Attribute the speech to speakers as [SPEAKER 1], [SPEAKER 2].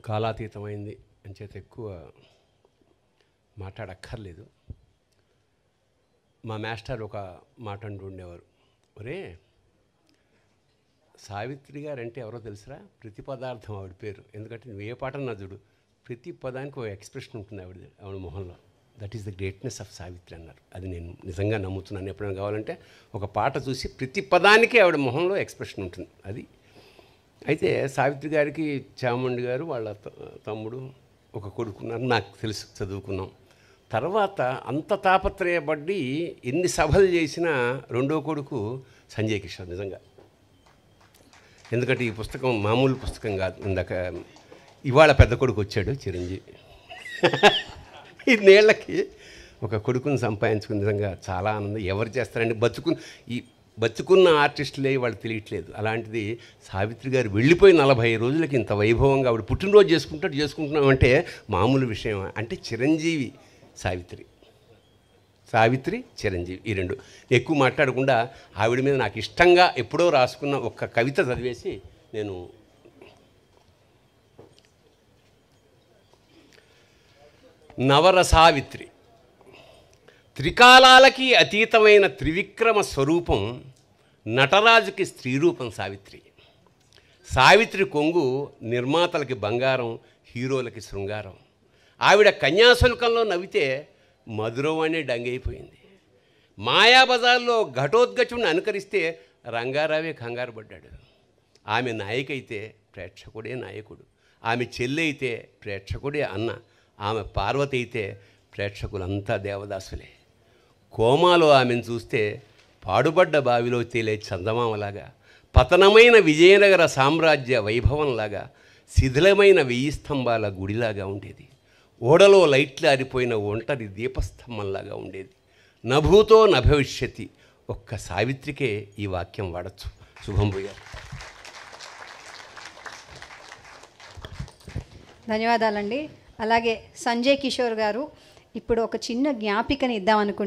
[SPEAKER 1] కాలాతీతమైంది అంచేత ఎక్కువ మాట్లాడక్కర్లేదు. మా మాస్టర్ ఒక మాట అంటూ ఉండేవారు, ఒరే సావిత్రి గారు అంటే ఎవరో తెలుసురా, ప్రతి పదార్థం ఆవిడ పేరు. ఎందుకంటే నువ్వు ఏ పాట నా చూడు, ప్రతి పదానికి ఒక ఎక్స్ప్రెషన్ ఉంటుంది ఆవిడ మొహంలో. That is the greatness of Savitri అన్నారు. అది నేను నిజంగా నమ్ముతున్నాను. ఎప్పుడైనా కావాలంటే ఒక పాట చూసి ప్రతి పదానికి ఆవిడ మొహంలో ఎక్స్ప్రెషన్ ఉంటుంది. అది అయితే సావిత్రి గారికి చాముండి గారు వాళ్ళ తమ్ముడు ఒక కొడుకున్నారు, నాకు తెలుసు, చదువుకున్నాం. తర్వాత అంత తాపత్రయపడి ఎన్ని సభలు చేసినా రెండో కొడుకు సంజయ్ కిషోర్ నిజంగా. ఎందుకంటే ఈ పుస్తకం మామూలు పుస్తకం కాదు. ఇందాక ఇవాళ పెద్ద కొడుకు వచ్చాడు చిరంజీవి. ఇన్నేళ్లకి ఒక కొడుకుని సంపాదించుకుని నిజంగా చాలా ఆనందం. ఎవరు చేస్తారండి, బతుకున్న ఆర్టిస్టులే వాళ్ళు తెలియట్లేదు. అలాంటిది సావిత్రి గారు వెళ్ళిపోయి 40 రోజులకి ఇంత వైభవంగా ఆవిడ పుట్టినరోజు చేసుకుంటున్నామంటే మామూలు విషయం. అంటే చిరంజీవి సావిత్రి చిరంజీవి ఈ రెండు. ఎక్కువ మాట్లాడకుండా ఆవిడ మీద నాకు ఇష్టంగా ఎప్పుడో రాసుకున్న ఒక కవిత చదివేసి నేను నవరసావిత్రి. త్రికాలాలకి అతీతమైన త్రివిక్రమ స్వరూపం నటరాజుకి స్త్రీరూపం సావిత్రి. సావిత్రి కొంగు నిర్మాతలకి బంగారం, హీరోలకి శృంగారం. ఆవిడ కన్యాశుల్కంలో నవ్వితే మధురవాణి డంగైపోయింది. మాయాబజార్లో ఘటోద్గచుని అనుకరిస్తే రంగారావే కంగారు పడ్డాడు. ఆమె నాయకైతే ప్రేక్షకుడే నాయకుడు, ఆమె చెల్లి అయితే ప్రేక్షకుడే అన్న, ఆమె పార్వతి అయితే ప్రేక్షకులంతా దేవదాసులే. కోమాలో ఆమెను చూస్తే పాడుబడ్డ బావిలో తేలే చందమామలాగా, పతనమైన విజయనగర సామ్రాజ్య వైభవంలాగా, శిథిలమైన 1000 స్తంభాల గుడిలాగా ఉండేది. ఓడలో లైట్లు ఆరిపోయిన ఒంటరి దీపస్తంభంలాగా ఉండేది. నభూతో నభవిష్యతి. ఒక్క సావిత్రికే ఈ వాక్యం వాడచ్చు. శుభం గారు.
[SPEAKER 2] ధన్యవాదాలండి. అలాగే సంజయ్ కిషోర్ గారు ఇప్పుడు ఒక చిన్న జ్ఞాపికని ఇద్దామనుకుంటున్నాను.